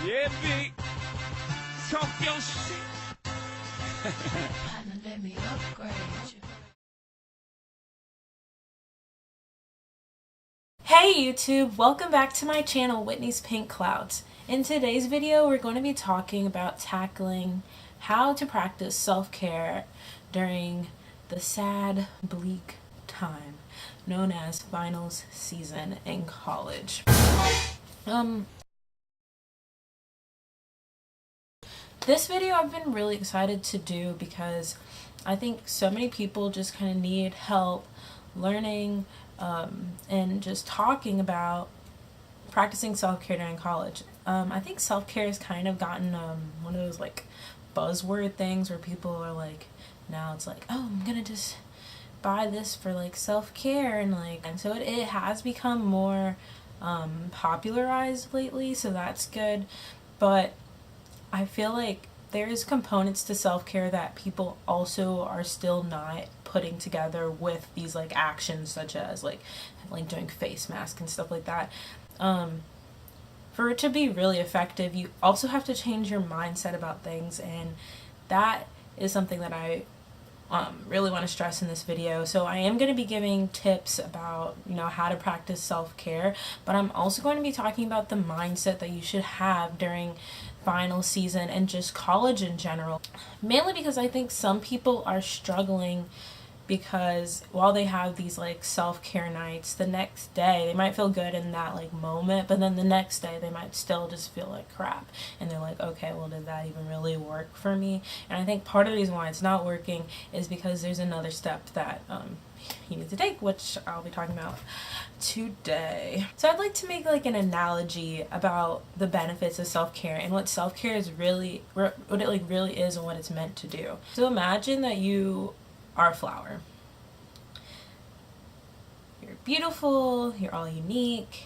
Yeah, B. Talk your shit. Partner, let me upgrade you. Hey YouTube, welcome back to my channel, Whitney's Pink Clouds. In today's video, we're going to be talking about tackling how to practice self-care during the sad, bleak time known as finals season in college. This video I've been really excited to do because I think so many people just kind of need help learning and just talking about practicing self-care during college. I think self-care has kind of gotten one of those like buzzword things where people are like, now it's like, oh, I'm gonna just buy this for like self-care, and so it has become more popularized lately, so that's good. But I feel like there's components to self-care that people also are still not putting together with these like actions, such as like doing face masks and stuff like that. For it to be really effective, you also have to change your mindset about things, and that is something that I really want to stress in this video. So I am going to be giving tips about, how to practice self-care, but I'm also going to be talking about the mindset that you should have during final season and just college in general. Mainly because I think some people are struggling because while they have these like self-care nights, the next day they might feel good in that like moment, but then the next day they might still just feel like crap, and they're like, okay, well, did that even really work for me? And I think part of the reason why it's not working is because there's another step that you need to take, which I'll be talking about today. So I'd like to make like an analogy about the benefits of self-care and what self-care is really, what it like really is and what it's meant to do. So imagine that you are a flower. You're beautiful, you're all unique,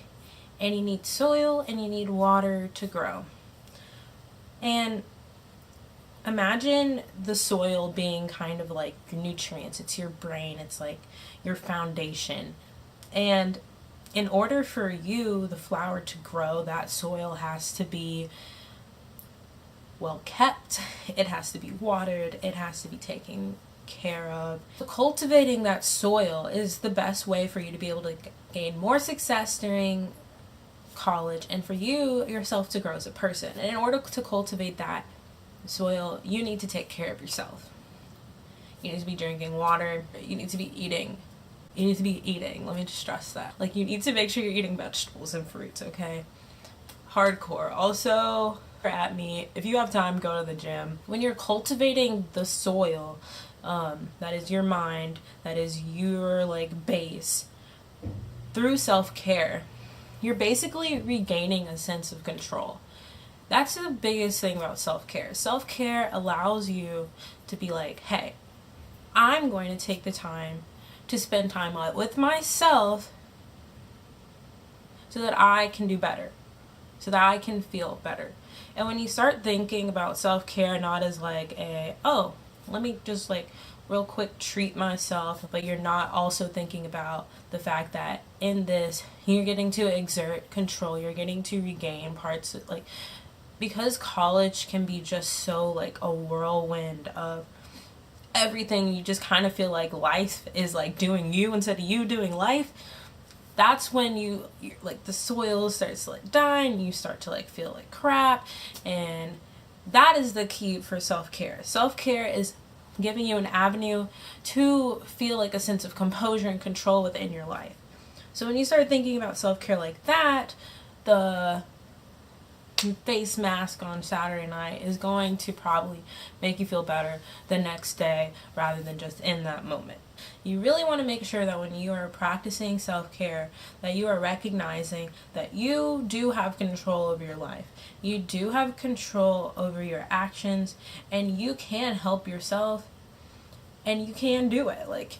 and you need soil and you need water to grow. And imagine the soil being kind of like your nutrients. It's your brain, it's like your foundation. And in order for you, the flower, to grow, that soil has to be well kept, it has to be watered, it has to be taken care of. Cultivating that soil is the best way for you to be able to gain more success during college and for you yourself to grow as a person. And in order to cultivate that soil, you need to take care of yourself. You need to be drinking water, you need to be eating. Let me just stress that. Like, you need to make sure you're eating vegetables and fruits, okay? Hardcore. Also, at me, if you have time, go to the gym. When you're cultivating the soil, that is your mind, that is your like base, through self-care, you're basically regaining a sense of control. That's the biggest thing about self-care. Self-care allows you to be like, hey, I'm going to take the time to spend time with myself so that I can do better, so that I can feel better. And when you start thinking about self-care not as like oh, let me just like real quick treat myself, but you're not also thinking about the fact that in this you're getting to exert control, you're getting to regain parts of, like, because college can be just so like a whirlwind of everything, you just kind of feel like life is like doing you instead of you doing life. That's when you're like the soil starts to like die and you start to like feel like crap. And that is the key for self-care. Self-care is giving you an avenue to feel like a sense of composure and control within your life. So when you start thinking about self-care like that, the face mask on Saturday night is going to probably make you feel better the next day rather than just in that moment. You really want to make sure that when you are practicing self-care, that you are recognizing that you do have control over your life. You do have control over your actions, and you can help yourself, and you can do it. Like,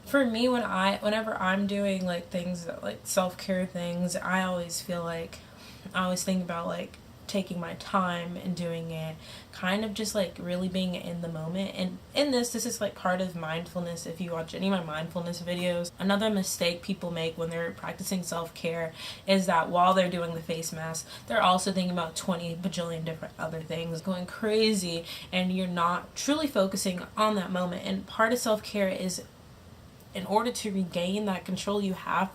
for me, whenever I'm doing like things that like self-care things, I always think about like taking my time and doing it, kind of just like really being in the moment. And in this is like part of mindfulness. If you watch any of my mindfulness videos, another mistake people make when they're practicing self-care is that while they're doing the face mask, they're also thinking about 20 bajillion different other things, going crazy, and you're not truly focusing on that moment. And part of self-care is, in order to regain that control, you have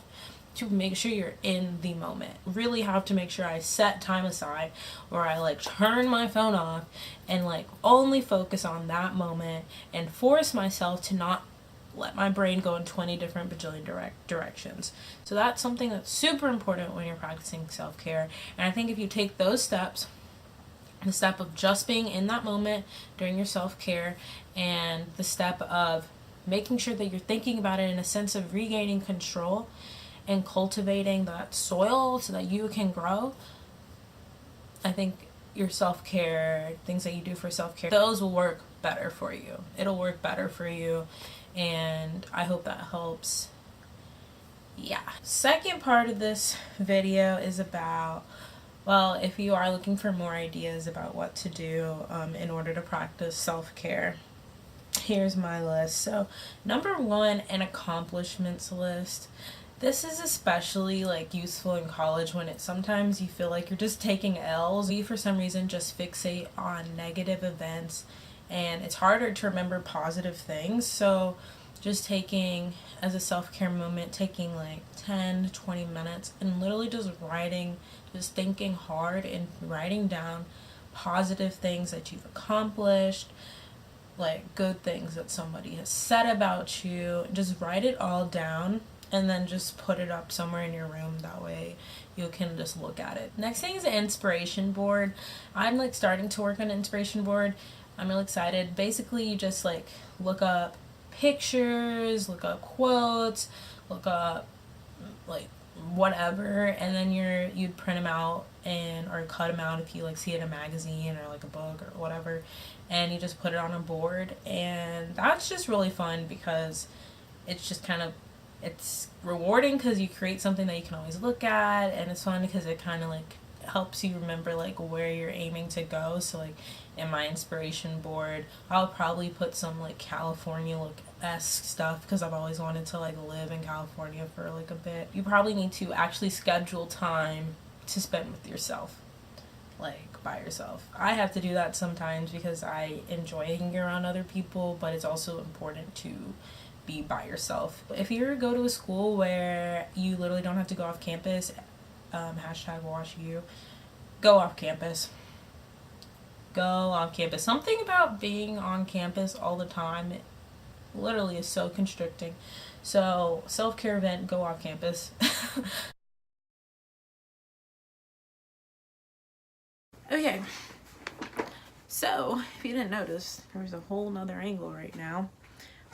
to make sure you're in the moment. Really have to make sure I set time aside where I like turn my phone off and like only focus on that moment and force myself to not let my brain go in 20 different bajillion directions. So that's something that's super important when you're practicing self-care. And I think if you take those steps, the step of just being in that moment during your self-care, and the step of making sure that you're thinking about it in a sense of regaining control and cultivating that soil so that you can grow, I think your self-care, things that you do for self-care, those will work better for you. It'll work better for you, and I hope that helps. Yeah. Second part of this video is about, well, if you are looking for more ideas about what to do in order to practice self-care, here's my list. So number 1, an accomplishments list. This is especially like useful in college when sometimes you feel like you're just taking L's. We for some reason just fixate on negative events, and it's harder to remember positive things. So just taking, as a self-care moment, taking like 10 to 20 minutes and literally just writing, just thinking hard and writing down positive things that you've accomplished, like good things that somebody has said about you. Just write it all down and then just put it up somewhere in your room. That way you can just look at it. Next thing is an inspiration board. I'm like starting to work on an inspiration board. I'm really excited. Basically, you just like look up pictures, look up quotes, look up like whatever, and then you'd print them out or cut them out if you like see it in a magazine or like a book or whatever, and you just put it on a board. And that's just really fun because it's just kind of, it's rewarding because you create something that you can always look at, and it's fun because it kind of like helps you remember like where you're aiming to go. So like in my inspiration board, I'll probably put some like California esque stuff because I've always wanted to like live in California for like a bit. You probably need to actually schedule time to spend with yourself, like by yourself. I have to do that sometimes because I enjoy hanging around other people, but it's also important to be by yourself. If you go to a school where you literally don't have to go off campus, hashtag wash you, go off campus. Go off campus. Something about being on campus all the time literally is so constricting. So self-care event, go off campus. Okay, so if you didn't notice, there's a whole nother angle right now.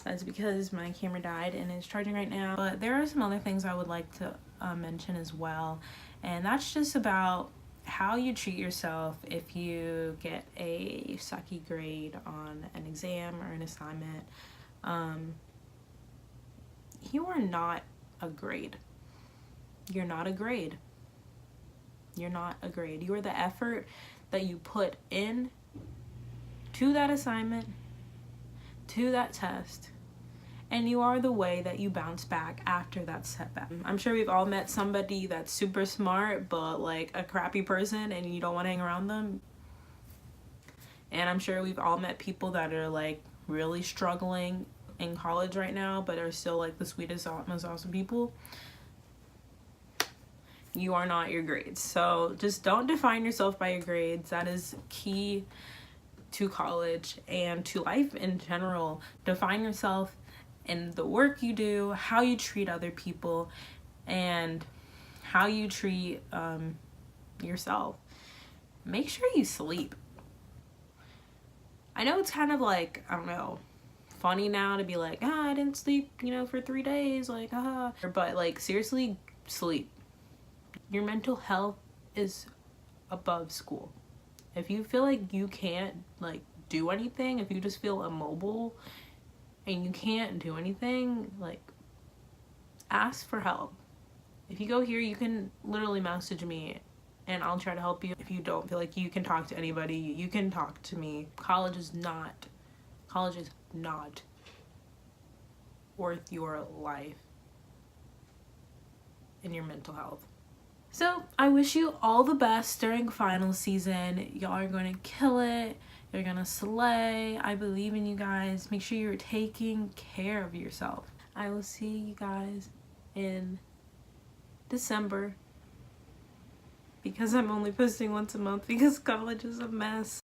That's because my camera died and it's charging right now. But there are some other things I would like to mention as well, and that's just about how you treat yourself if you get a sucky grade on an exam or an assignment. You are not a grade. You're not a grade. You're not a grade. You are the effort that you put in to that assignment, to that test, and you are the way that you bounce back after that setback. I'm sure we've all met somebody that's super smart but like a crappy person and you don't want to hang around them. And I'm sure we've all met people that are like really struggling in college right now but are still like the sweetest, most awesome people. You are not your grades. So just don't define yourself by your grades. That is key to college and to life in general. Define yourself in the work you do, how you treat other people, and how you treat yourself. Make sure you sleep. I know it's kind of like, I don't know, funny now to be like, I didn't sleep, for 3 days, like, but like seriously, sleep. Your mental health is above school. If you feel like you can't like do anything, if you just feel immobile and you can't do anything, like, ask for help. If you go here, you can literally message me and I'll try to help you. If you don't feel like you can talk to anybody, you can talk to me. College is not worth your life and your mental health. So I wish you all the best during final season. Y'all are going to kill it. You're going to slay. I believe in you guys. Make sure you're taking care of yourself. I will see you guys in December, because I'm only posting once a month because college is a mess.